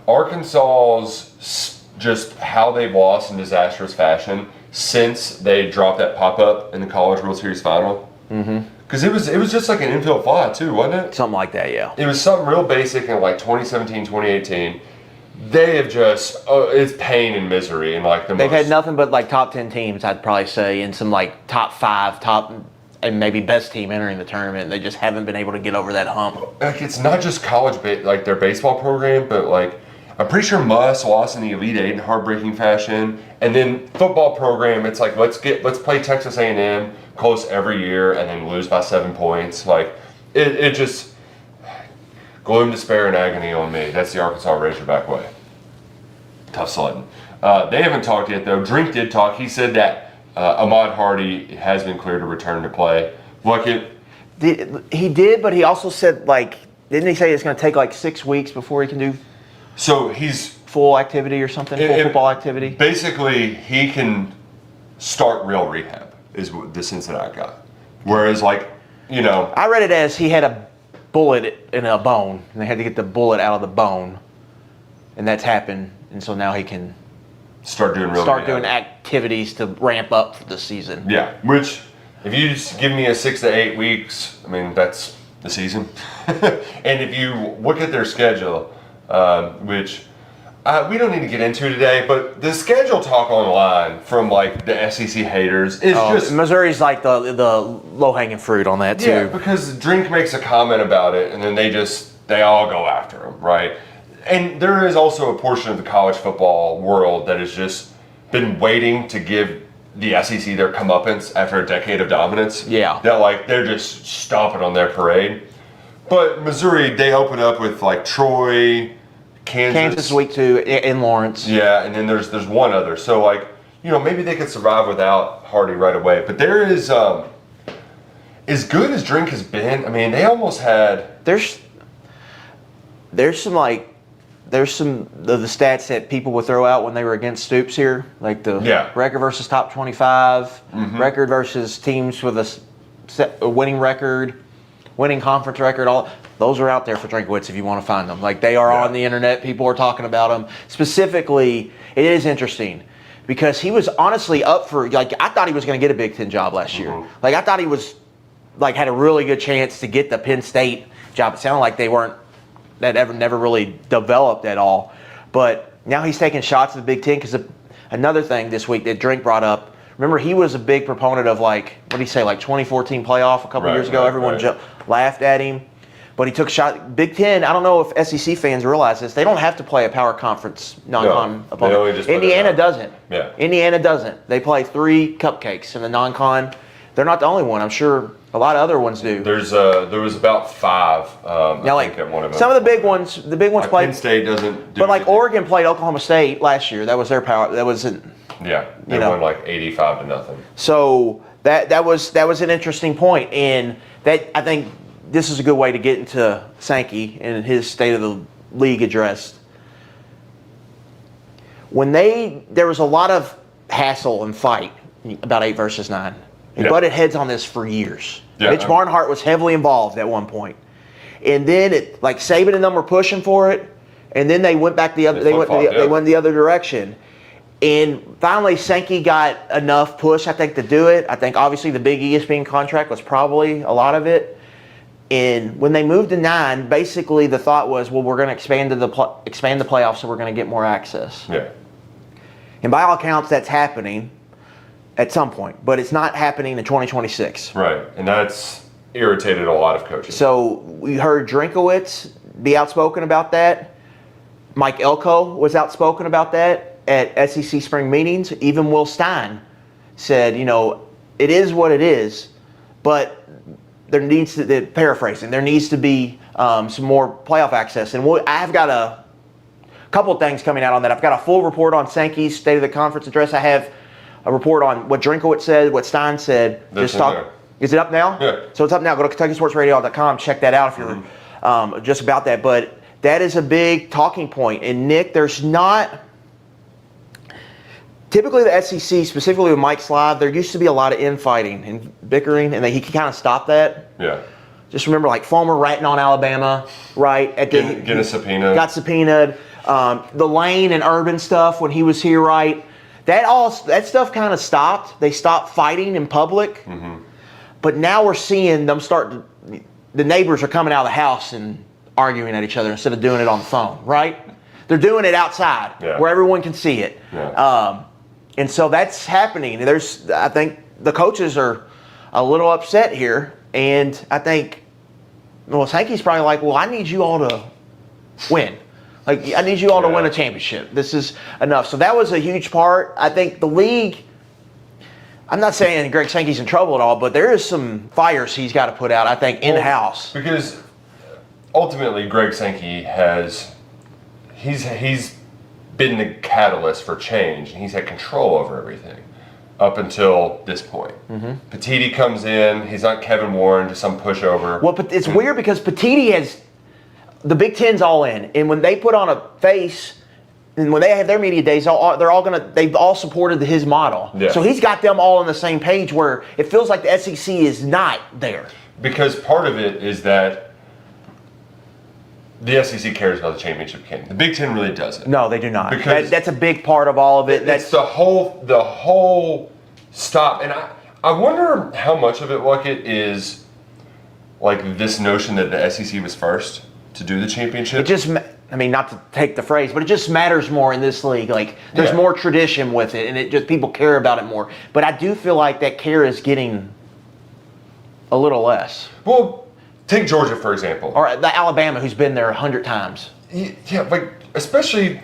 Arkansas's just how they've lost in disastrous fashion since they dropped that pop-up in the College World Series final. Because it was just like an infield fly too, wasn't it? Something like that, yeah. It was something real basic in like 2017, 2018. They have just it's pain and misery and like they've had nothing but like top 10 teams, I'd probably say, and some like top 5, and maybe best team entering the tournament. They just haven't been able to get over that hump. Like it's not just college like their baseball program, but like I'm pretty sure Muss lost in the Elite Eight in heartbreaking fashion, and then football program. It's like let's play Texas A&M close every year and then lose by 7 points. Like it just gloom, despair, and agony on me. That's the Arkansas Razorback way. Tough sledding. They haven't talked yet though. Drink did talk. He said that Ahmad Hardy has been cleared to return to play. He did, but he also said didn't he say it's going to take like 6 weeks before he can do? So he's full activity or something, full football activity? Basically, he can start real rehab, is the sense that I got. Whereas, I read it as he had a bullet in a bone, and they had to get the bullet out of the bone, and that's happened, and so now he can start doing activities to ramp up for the season. Yeah, which, if you just give me a 6 to 8 weeks, I mean, that's the season. And if you look at their schedule, which we don't need to get into today, but the schedule talk online from the SEC haters is just Missouri's like the low-hanging fruit on that too. Yeah, because Drink makes a comment about it, and then they all go after him, right? And there is also a portion of the college football world that has just been waiting to give the SEC their comeuppance after a decade of dominance. Yeah, that they're just stomping on their parade. But Missouri, they open up with Troy. Kansas week 2 in Lawrence. Yeah, and then there's one other. So maybe they could survive without Hardy right away. But there is as good as Drink has been. I mean, they almost had. There's some of the stats that people would throw out when they were against Stoops here, like the record versus top 25, record versus teams with a winning record, winning conference record. All those are out there for Drinkwitz if you want to find them. They are on the internet. People are talking about them. Specifically, it is interesting because he was honestly up for I thought he was going to get a Big Ten job last year. I thought he was like had a really good chance to get the Penn State job. It sounded like that never really developed at all. But now he's taking shots at the Big Ten because another thing this week that Drink brought up. Remember, he was a big proponent of like, what did he say, like 2014 playoff a couple years ago. Everyone laughed at him. But he took a shot. Big Ten, I don't know if SEC fans realize this, they don't have to play a power conference non-con opponent. Indiana doesn't. Yeah. Indiana doesn't. They play 3 cupcakes in the non-con. They're not the only one. I'm sure a lot of other ones do. There was about 5. Now, I think at one of them. some of the big ones played. Penn State doesn't. But like Oregon played Oklahoma State last year. That was their power. That wasn't. Yeah, they won like 85-0. So that was an interesting point, and that I think this is a good way to get into Sankey and his State of the League address. There was a lot of hassle and fight about 8 versus 9. He butted heads on this for years. Yeah, Mitch Barnhart was heavily involved at one point, and then Saban and them were pushing for it, and then they went back they went the other direction. And finally, Sankey got enough push, I think, to do it. I think obviously the big ESPN contract was probably a lot of it. And when they moved to 9, basically the thought was, well, we're going to expand the playoffs, so we're going to get more access. Yeah. And by all accounts, that's happening at some point, but it's not happening in 2026. Right, and that's irritated a lot of coaches. So we heard Drinkowitz be outspoken about that. Mike Elko was outspoken about that at SEC spring meetings. Even Will Stein said, it is what it is, but there needs to, paraphrasing, there needs to be some more playoff access. And I've got a couple of things coming out on that. I've got a full report on Sankey's State of the Conference address. I have a report on what Drinkowitz said, what Stein said. Is it up now? Yeah. So it's up now. Go to KentuckySportsRadio.com. Check that out if you're just about that. But that is a big talking point. And Nick, there's not... Typically, the SEC, specifically with Mike Slive, there used to be a lot of infighting and bickering, and he can kind of stop that. Yeah. Just remember, like Fulmer ratting on Alabama, right? Getting a subpoena. Got subpoenaed. The Lane and Urban stuff when he was here, right? That stuff kind of stopped. They stopped fighting in public. Mm-hmm. But now we're seeing them the neighbors are coming out of the house and arguing at each other instead of doing it on the phone, right? They're doing it outside where everyone can see it. Yeah. And so that's happening. I think the coaches are a little upset here. And I think, Sankey's probably like, well, I need you all to win. Like, I need you all to win a championship. This is enough. So that was a huge part. I think the league, I'm not saying Greg Sankey's in trouble at all, but there is some fires he's got to put out, I think, in-house. Because ultimately, Greg Sankey he's been the catalyst for change, and he's had control over everything up until this point. Mm-hmm. Petiti comes in, he's not Kevin Warren to some pushover. Well, but it's weird because Petiti has the Big Ten's all in, and when they put on a face, and when they have their media days, they've all supported his model. Yeah. So he's got them all on the same page where it feels like the SEC is not there. Because part of it is that the SEC cares about the championship game. The Big Ten really doesn't. No, they do not. Because that's a big part of all of it. That's the whole stop. And I wonder how much of it, Luckett, is like this notion that the SEC was first to do the championship. It just, not to take the phrase, but it just matters more in this league. Like, there's more tradition with it, and it just people care about it more. But I do feel like that care is getting a little less. Well, take Georgia, for example. Or the Alabama, who's been there 100 times. Yeah, like, especially,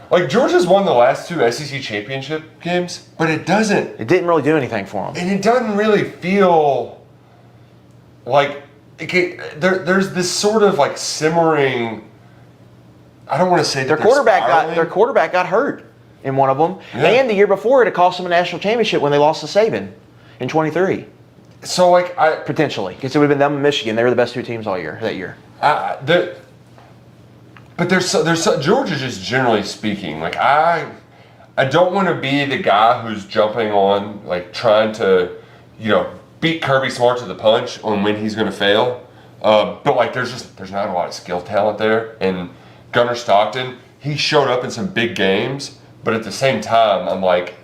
like, Georgia's won the last 2 SEC championship games, but it didn't really do anything for them. And it doesn't really feel like, there's this sort of, like, simmering, I don't want to say that their quarterback got hurt in one of them. Yeah. And the year before, it cost them a national championship when they lost to Saban in 23. So, like, potentially, because it would have been them and Michigan. They were the best 2 teams all year that year. But there's Georgia, just generally speaking, like, I don't want to be the guy who's jumping on, like, trying to, beat Kirby Smart to the punch on when he's going to fail. But, like, there's not a lot of skill talent there. And Gunnar Stockton, he showed up in some big games, but at the same time, I'm like,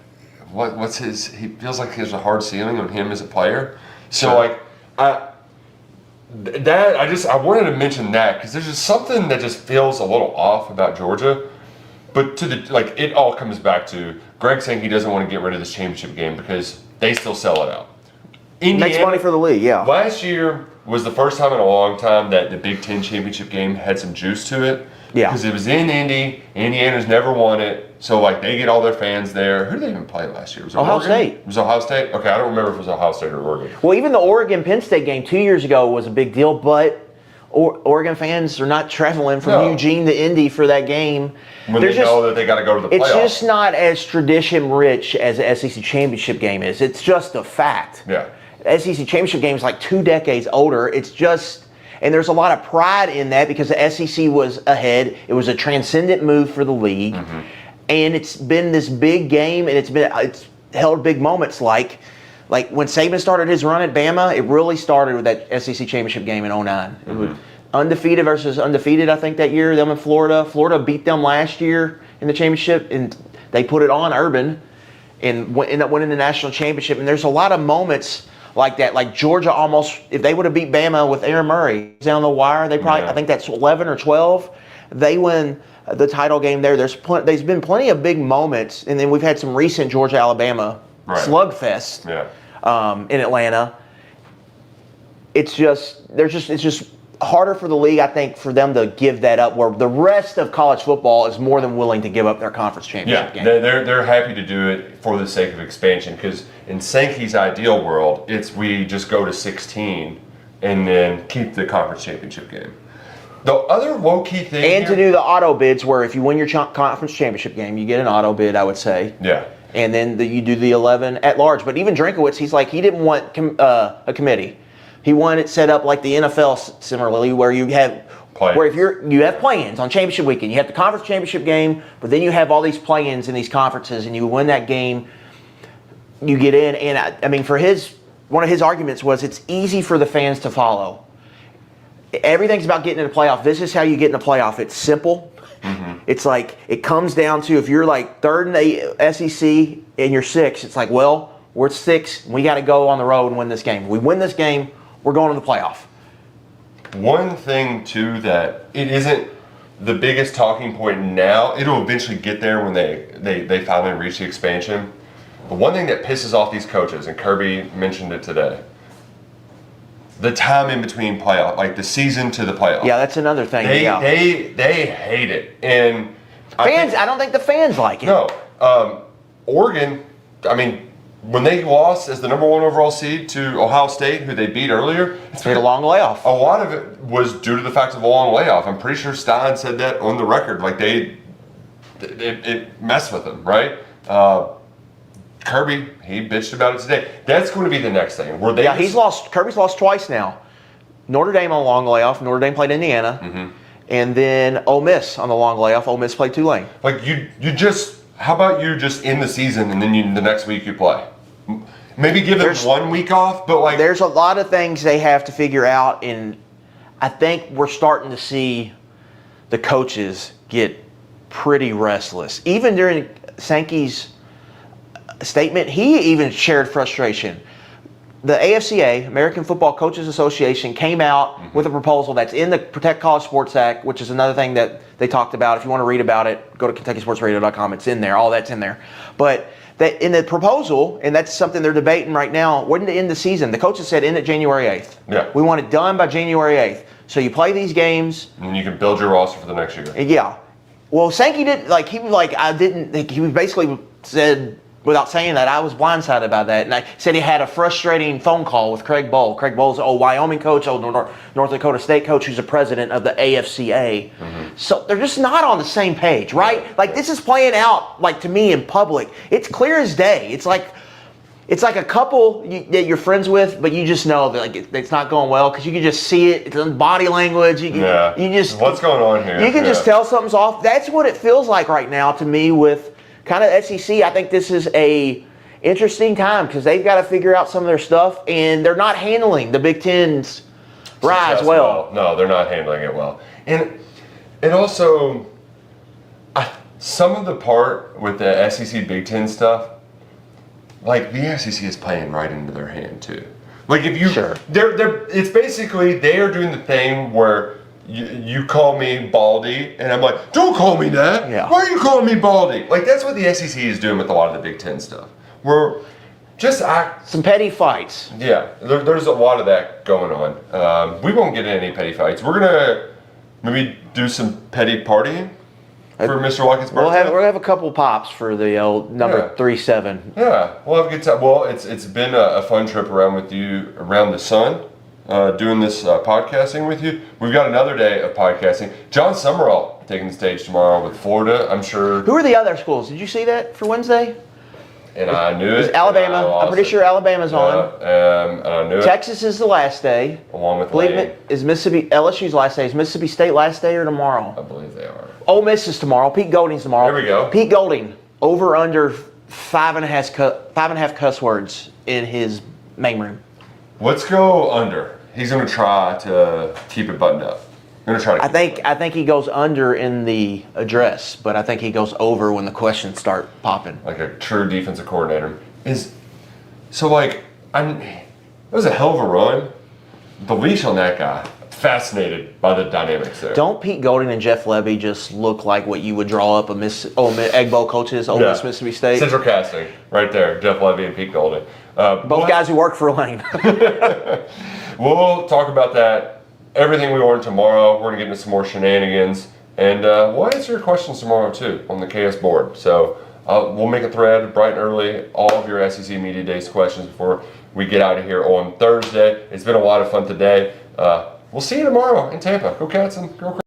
he feels like there's a hard ceiling on him as a player. So, like, I wanted to mention that because there's just something that just feels a little off about Georgia. But it all comes back to Greg saying he doesn't want to get rid of this championship game because they still sell it out. Indiana, Makes money for the league, yeah. Last year was the first time in a long time that the Big Ten championship game had some juice to it. Yeah. Because it was in Indy. Indiana's never won it. So, they get all their fans there. Who did they even play last year? Was it Ohio Oregon? State. It was Ohio State? Okay, I don't remember if it was Ohio State or Oregon. Well, even the Oregon-Penn State game 2 years ago was a big deal, but Oregon fans are not traveling from Eugene to Indy for that game. When they know that they got to go to the playoffs. It's just not as tradition-rich as the SEC championship game is. It's just a fact. Yeah. The SEC championship game is like 2 decades older. It's just... And there's a lot of pride in that because the SEC was ahead. It was a transcendent move for the league. Mm-hmm. And it's been this big game, and it's held big moments like when Saban started his run at Bama, it really started with that SEC championship game in 2009. Mm-hmm. It was undefeated versus undefeated, I think, that year, them in Florida. Florida beat them last year in the championship, and they put it on Urban and ended up winning the national championship. And there's a lot of moments like that, like Georgia almost, if they would have beat Bama with Aaron Murray down the wire, they probably, I think that's 11 or 12, they win the title game there. There's been plenty of big moments, and then we've had some recent Georgia-Alabama slugfest in Atlanta. It's just harder for the league, I think, for them to give that up, where the rest of college football is more than willing to give up their conference championship game. They're happy to do it for the sake of expansion, because in Sankey's ideal world, we just go to 16 and then keep the conference championship game. The other low-key thing and to do the auto bids, where if you win your conference championship game, you get an auto bid, I would say. Yeah. And then you do the 11 at large. But even Drinkowitz, he's like, he didn't want a committee. He wanted it set up like the NFL similarly, where you have where if you have play-ins on championship weekend, you have the conference championship game, but then you have all these play-ins in these conferences, and you win that game, you get in. And I mean, one of his arguments was it's easy for the fans to follow. Everything's about getting in the playoff. This is how you get in the playoff. It's simple. Mm-hmm. It's like it comes down to if you're like third in the SEC and you're sixth, it's like, well, we're 6. We got to go on the road and win this game. If we win this game, we're going to the playoff. One thing, too, that it isn't the biggest talking point now. It'll eventually get there when they finally reach the expansion. But one thing that pisses off these coaches, and Kirby mentioned it today, the time in between playoff, like the season to the playoff. Yeah, that's another thing. They hate it. And I don't think the fans like it. No. Oregon, I mean, when they lost as the number 1 overall seed to Ohio State, who they beat earlier, they had a long layoff. A lot of it was due to the fact of the long layoff. I'm pretty sure Stein said that on the record. Like it messed with them, right? Kirby, he bitched about it today. That's going to be the next thing. Kirby's lost twice now. Notre Dame on a long layoff. Notre Dame played Indiana, and then Ole Miss on the long layoff. Ole Miss played Tulane. Like how about you just end the season and then the next week you play? Maybe give them 1 week off, but there's a lot of things they have to figure out, and I think we're starting to see the coaches get pretty restless. Even during Sankey's statement, he even shared frustration. The AFCA, American Football Coaches Association, came out with a proposal that's in the Protect College Sports Act, which is another thing that they talked about. If you want to read about it, go to KentuckySportsRadio.com. It's in there. All that's in there. But that in the proposal, and that's something they're debating right now, wouldn't end the season. The coaches said end it January 8th. Yeah. We want it done by January 8th. So you play these games. And you can build your roster for the next year. Yeah. Well, Sankey didn't, he basically said, without saying that, I was blindsided by that. And I said he had a frustrating phone call with Craig Bohl. Craig Bohl's Wyoming coach, North Dakota State coach, who's the president of the AFCA. So they're just not on the same page, right? Like, this is playing out, to me, in public. It's clear as day. It's like a couple that you're friends with, but you just know that it's not going well because you can just see it. It's in body language. You just what's going on here? You can just tell something's off. That's what it feels like right now to me with kind of SEC. I think this is a interesting time because they've got to figure out some of their stuff, and they're not handling the Big Ten's rise well. No, they're not handling it well. And it also, some of the part with the SEC Big Ten stuff, the SEC is playing right into their hand too. Like if you, Sure. it's basically they are doing the thing where you call me Baldy, and I'm like, don't call me that. Yeah. Why are you calling me Baldy? Like that's what the SEC is doing with a lot of the Big Ten stuff. We're just Some petty fights. Yeah, there's a lot of that going on. We won't get into any petty fights. We're gonna maybe do some petty partying for Mr. Luckett's birthday. We'll have a couple pops for the old number Yeah. 37. Yeah, we'll have a good time. Well, it's been a fun trip around with you around the sun, doing this podcasting with you. We've got another day of podcasting. John Summerall taking the stage tomorrow with Florida. I'm sure. Who are the other schools? Did you see that for Wednesday? And I knew it. It's Alabama. and I I'm pretty lost sure Alabama's it. on. And I knew it. Texas is the last day. Along with Believe Lane. it is Mississippi. LSU's last day. Is Mississippi State last day or tomorrow? I believe they are. Ole Miss is tomorrow. Pete Golding's tomorrow. There we go. Pete Golding over under 5.5 cuss words in his main room. Let's go under. He's going to try to keep it buttoned up. I'm going to try to. I think he goes under in the address, but I think he goes over when the questions start popping. Like a true defensive coordinator is. So like, it was a hell of a run. The leash on that guy. Fascinated by the dynamics there. Don't Pete Golding and Jeff Levy just look like what you would draw up a Egg Bowl coaches, Ole Miss, Mississippi State? Central casting, right there. Jeff Levy and Pete Golding. Both guys who work for Lane. We'll talk about that. Everything we learned tomorrow. We're gonna get into some more shenanigans, and we'll answer your questions tomorrow too on the KS board. So we'll make a thread bright and early. All of your SEC Media Days questions before we get out of here on Thursday. It's been a lot of fun today. We'll see you tomorrow in Tampa. Go Cats and go Crazy.